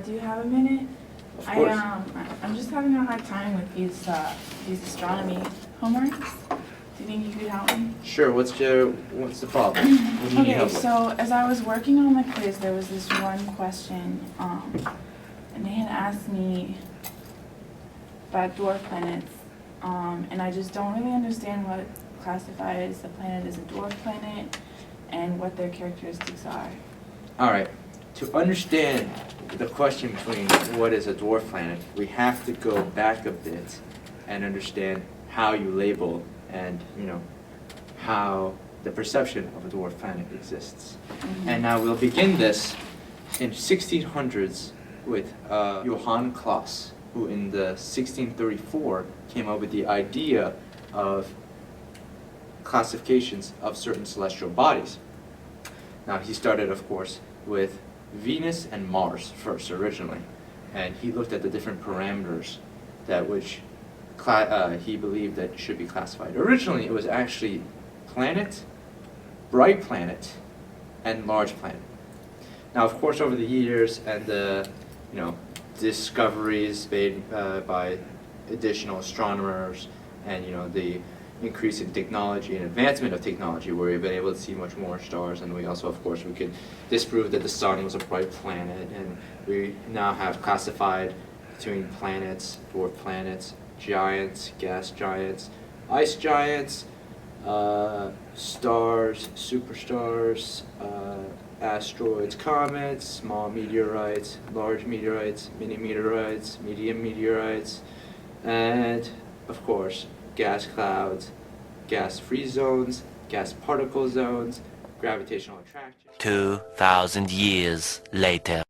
do you have a minute? Of course. I'm just having a hard time with these astronomy homeworks. Do you think you could help me? Sure. What's the problem? What do you need help with? So as I was working on the quiz, there was this one question, and they had asked me about dwarf planets, and I just don't really understand what classifies a planet as a dwarf planet and what their characteristics are. All right. To understand the question between what is a dwarf planet, we have to go back a bit and understand how you label and, how the perception of a dwarf planet exists. Mm-hmm. And now we'll begin this in 1600s with Johann Claus, who in the 1634 came up with the idea of classifications of certain celestial bodies. Now he started, of course, with Venus and Mars first originally, and he looked at the different parameters that which he believed that should be classified. Originally it was actually planet, bright planet, and large planet. Now of course over the years and the discoveries made by additional astronomers and the increase in technology and advancement of technology, where we've been able to see much more stars, and we also, of course, we could disprove that the sun was a bright planet, and we now have classified between planets, dwarf planets, giants, gas giants, ice giants, stars, superstars, asteroids, comets, small meteorites, large meteorites, mini meteorites, medium meteorites, and, of course, gas clouds, gas-free zones, gas particle zones, gravitational attraction. 2,000 years later.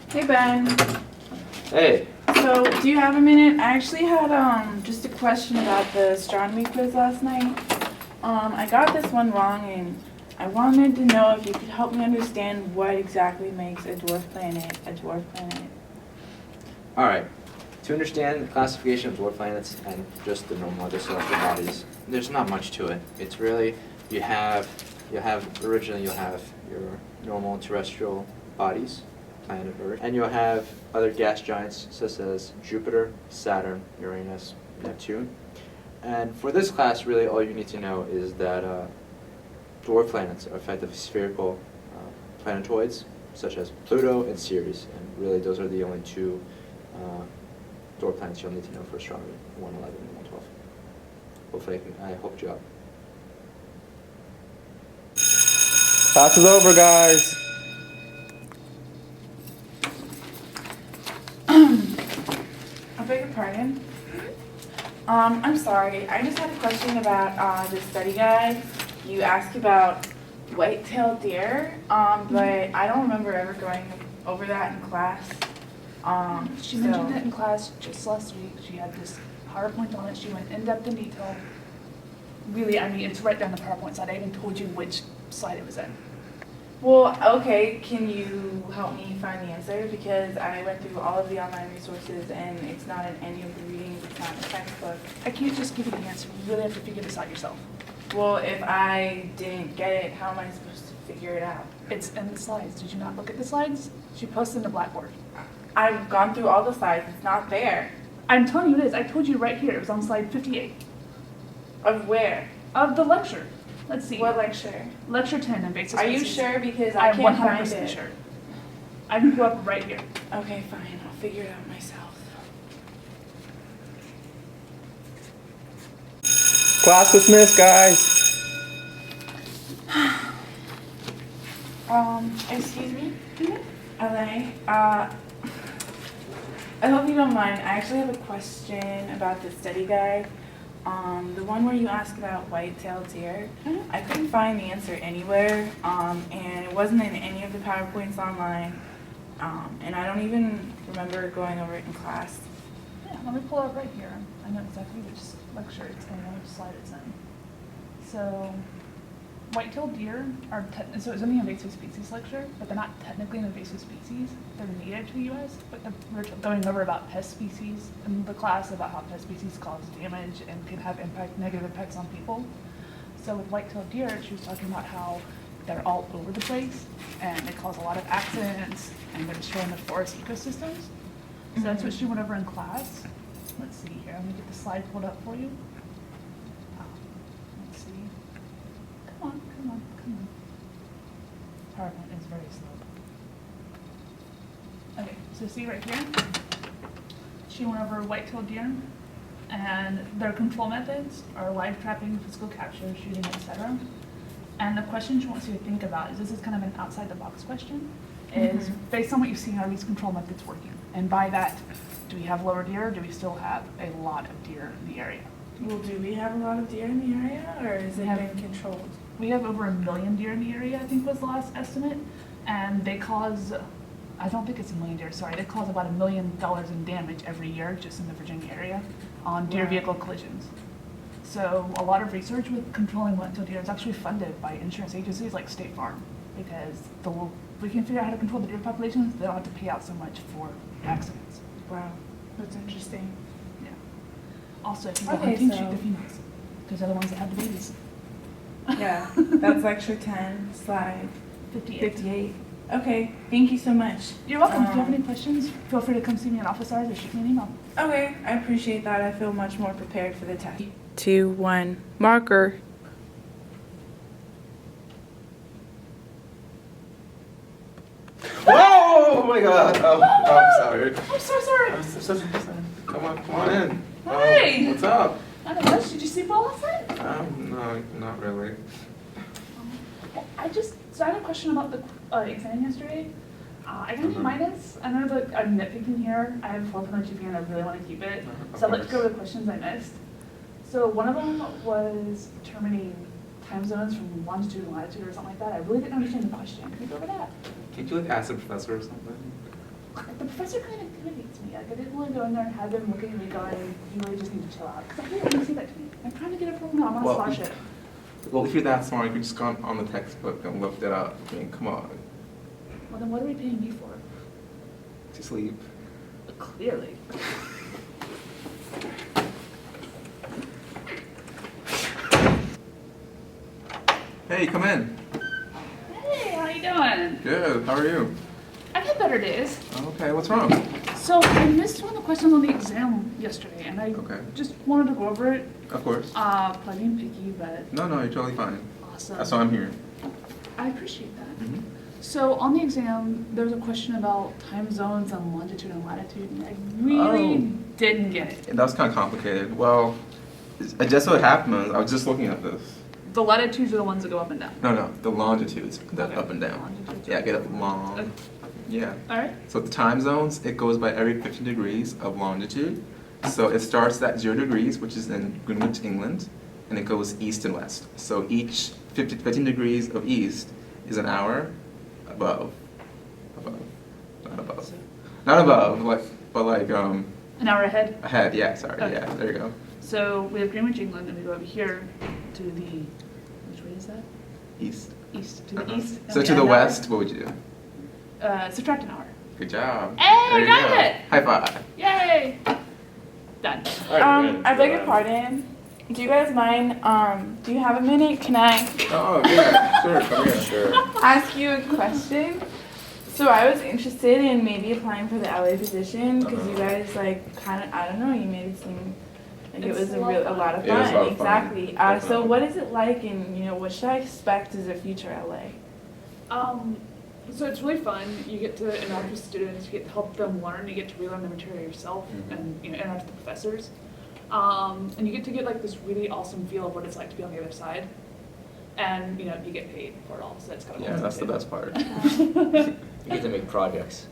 Hey Ben. Hey. So, do you have a minute? I actually had just a question about the astronomy quiz last night. I got this one wrong, and I wanted to know if you could help me understand what exactly makes a dwarf planet a dwarf planet. All right. To understand the classification of dwarf planets and just the normal other celestial bodies, there's not much to it. It's really originally you'll have your normal terrestrial bodies, planet Earth, and you'll have other gas giants such as Jupiter, Saturn, Uranus, Neptune. And for this class, really all you need to know is that dwarf planets are effectively spherical planetoids, such as Pluto and Ceres, and really those are the only two dwarf planets you'll need to know for astronomy, 111 and 112. Hopefully I helped you out. Class is over, guys. I beg your pardon? I'm sorry. I just had a question about the study guide. You asked about white-tailed deer, but I don't remember ever going over that in class. She mentioned it in class just last week. She had this PowerPoint on it. She went in depth in detail. Really, I mean, it's right down the PowerPoint side. I even told you which slide it was in. Well, okay, can you help me find the answer? Because I went through all of the online resources and it's not in any of the readings, it's not in the textbook. I can't just give you the answer. You really have to figure this out yourself. Well, if I didn't get it, how am I supposed to figure it out? It's in the slides. Did you not look at the slides? She posted in the Blackboard. I've gone through all the slides, it's not there. I'm telling you it is. I told you right here. It was on slide 58. Of where? Of the lecture. Let's see. What lecture? Lecture 10, invasive Are you species. sure? Because I I'm can't 100% find it. sure. I can go up right here. Okay, fine. I'll figure it out myself. Class dismissed, guys. Excuse me? LA, I hope you don't mind. I actually have a question about the study guide. The one where you asked about white-tailed deer. I couldn't find the answer anywhere, and it wasn't in any of the PowerPoints online, and I don't even remember going over it in class. Yeah, let me pull it up right here. I know exactly which lecture it's in and which slide it's in. So, white-tailed deer are, so it's in the invasive species lecture, but they're not technically an invasive species. They're native to the U.S., but we're going over about pest species in the class, about how pest species cause damage and can have negative impacts on people. So with white-tailed deer, she was talking about how they're all over the place and they cause a lot of accidents and they're destroying the forest ecosystems. So that's what she went over in class. Let's see here, let me get the slide pulled up for you. Let's see. Come on, come on, come on. PowerPoint is very slow. Okay, so see right here? She went over white-tailed deer and their control methods are live trapping, physical capture, shooting, etc. And the question she wants you to think about is, this is kind of an outside the box question, is based on what you've seen, are these control methods working? And by that, do we have lower deer or do we still have a lot of deer in the area? Well, do we have a lot of deer in the area, or is it been controlled? We have over 1 million deer in the area, I think was the last estimate, and they cause, I don't think it's 1 million deer, sorry, they cause about $1 million in damage every year just in the Virginia area on deer vehicle collisions. So a lot of research with controlling white-tailed deer is actually funded by insurance agencies like State Farm, because we can figure out how to control the deer populations, they don't have to pay out so much for accidents. Wow, that's interesting. Yeah. Also, if you go Okay, hunting, so- shoot the females, because they're the ones that have the babies. Yeah, that's lecture 10, slide 58. 58. Okay, thank you so much. You're welcome. If you have any questions, feel free to come see me in office hours or shoot me an email. Okay, I appreciate that. I feel much more prepared for the test. 2, 1, marker. Whoa! Oh my god. Oh, I'm sorry. I'm so sorry. I'm so sorry. Come on in. Hey! What's up? I don't know. Did you sleep well last night? No, not really. Well, so I had a question about the exam yesterday. I got an A minus. I know that I'm nitpicking here. I have a 4.0 GPA and I really want to keep it. So I'd like to go over the questions I missed. So one of them was determining time zones from longitude and latitude or something like that. I really didn't understand the question. Can you go over that? Can't you like ask the professor or something? The professor kind of intimidates me. Like, I didn't want to go in there and have them looking at me going, you really just need to chill out. Because I hear them say that to me. I'm trying to get a program. I'm on a Well, scholarship. Well, if you're that smart, you could just go on the textbook and look that up. I mean, come on. Well, then what are we paying you for? To sleep. Clearly. Hey, come in. Hey, how you doing? Good. How are you? I've had better days. Okay. What's wrong? So I missed one of the questions on the exam yesterday, and I Okay. just wanted to go over it. Of course. Probably being picky, but No, you're totally fine. awesome. That's why I'm here. I appreciate that. Mhm. So on the exam, there was a question about time zones and longitude and latitude, and I really didn't get it. That was kind of complicated. Well, it just so happened, I was just looking at this. The latitudes are the ones that go up and down. No, the longitudes, the Okay. up and down. Longitudes Yeah, are- get up long. Okay. Yeah. All right. So the time zones, it goes by every 15 degrees of longitude. So it starts at 0 degrees, which is in Greenwich, England, and it goes east and west. So each 15 degrees of east is an hour above, not above, but like An hour ahead. ahead. Yeah, sorry. Okay. Yeah, there you go. So we have Greenwich, England, and we go over here to the, which way is that? East. East. To the Uh-huh. east. and So we to add the an hour. west, what would you do? Subtract an hour. Good job. Hey, There you got go. it! High five. Yay! Done. I beg your pardon. Do you guys mind, do you have a minute? Can I Oh, yeah, sure, come here. Sure. ask you a question? So I was interested in maybe applying for the LA position because you guys like kind of, I don't know, you made it seem like It's it was a a lot of lot of fun. It is a fun. lot of fun. Exactly. So Definitely. what is it like, and what should I expect as a future LA? So it's really fun. You get to interact with students. You get to help them learn. You get to relearn the material yourself, and interact with the professors. And you get to get like this really awesome feel of what it's like to be on the other side. And you get paid for it all, so that's kind of Yeah, awesome that's the too. best part. You get to make projects.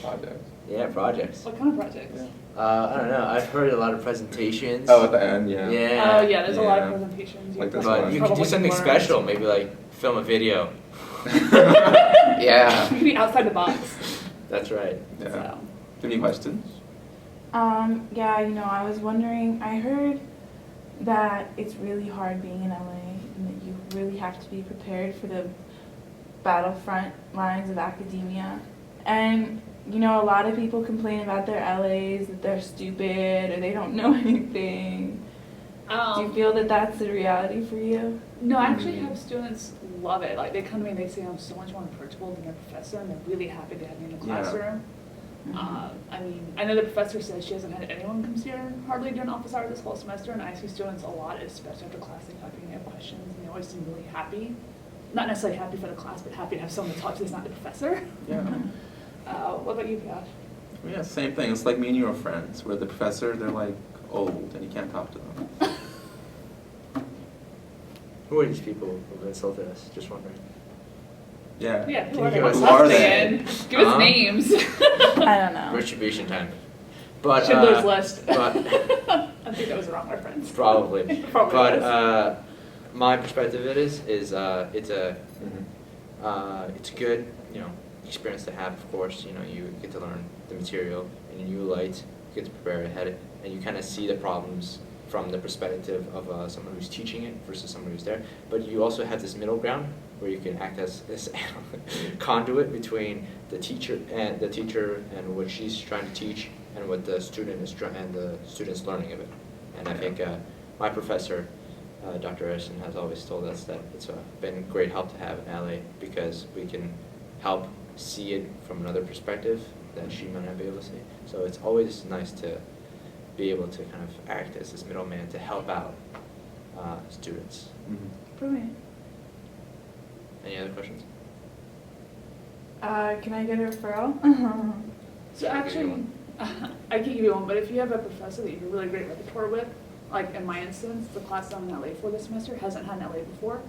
Project. Yeah, projects. What kind of projects? I don't know. I've heard a lot of presentations. Oh, at the end, yeah. Yeah. Oh yeah, there's a lot of Yeah. presentations. Like this But one. you can do probably something learn. special. Maybe like film a video. Yeah. You can be outside the box. That's right. Yeah. So. Any questions? Yeah, I was wondering, I heard that it's really hard being in LA and that you really have to be prepared for the battlefront lines of academia. And, a lot of people complain about their LAs, that they're stupid or they don't know anything. Do you feel that that's the reality for you? No, I actually have students love it. Like they come to me and they say I'm so much more approachable than their professor, and they're really happy to have me in the Yeah. classroom. I mean, I know the professor says she hasn't had anyone come see her hardly during office hours this whole semester, and I see students a lot, especially after class. They come to me and they have questions, and they always seem really happy. Not necessarily happy for the class, but happy to have someone to talk to that's not the professor. Yeah. What about you, Josh? Yeah, same thing. It's like me and you are friends, where the professor, they're like old and you can't talk to them. Who are these people who insulted us? Just wondering. Yeah. Yeah, Can who you are they? give us What's names? saying? Give us names. I don't know. Retribution time. But Schindler's List. but I think that was wrong reference. probably. Probably But was. my perspective it is it's a Mhm. it's a good experience to have. Of course, you get to learn the material in a new light. You get to prepare ahead, and you kind of see the problems from the perspective of someone who's teaching it versus someone who's there. But you also have this middle ground where you can act as this conduit between the teacher and what she's trying to teach and what the student is and the student's learning of it. And I think my professor, Dr. Edison, has always told us that it's been a great help to have in LA because we can help see it from another perspective that she might not be able to see. So it's always nice to be able to kind of act as this middleman to help out students. Mhm. Brilliant. Any other questions? Can I get a referral? So I'll give you actually, one. I can't give you one, but if you have a professor that you have a really great repertoire with, like in my instance, the class I'm in LA for this semester hasn't had an LA before,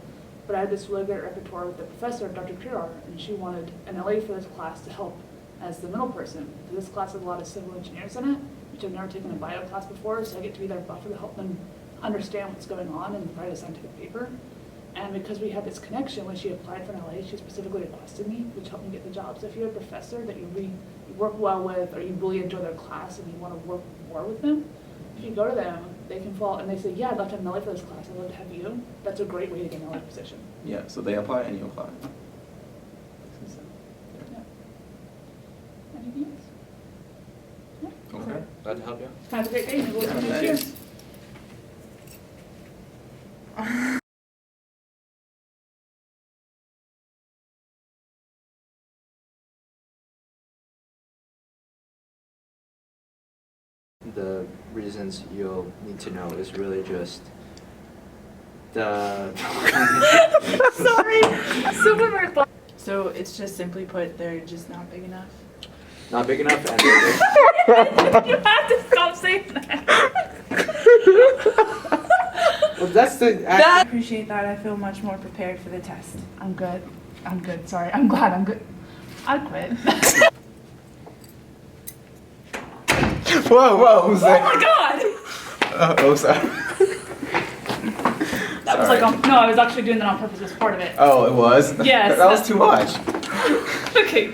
but I had this really great repertoire with the professor, Dr. Kirar, and she wanted an LA for this class to help as the middle person. This class has a lot of civil engineers in it, which I've never taken a bio class before, so I get to be their buffer to help them understand what's going on and write a scientific paper. And because we had this connection, when she applied for an LA, she specifically requested me, which helped me get the job. So if you have a professor that you work well with, or you really enjoy their class and you want to work more with them, if you go to them, they can fall and they say, yeah, I'd love to have an LA for this class, I'd love to have you. That's a great way to get an LA position. Yeah, so they apply and you apply. So, yeah. Anything else? Okay. Glad to help you. Have a great day. Maybe we'll see you Yeah, next year. thanks. The reasons you'll need to know is really just the Sorry. Super very fun. So it's just simply put, they're just not big enough. not big enough and You have to stop saying that. well, that's the I appreciate that. I feel much more prepared for the test. I'm good. I'm good. Sorry. I'm glad I'm good. I quit. Whoa, who's Oh that? my god! Oh, sorry. That was Sorry. like, no, I was actually doing that on purpose as part of it. Oh, it was? Yes. That was too much. Okay.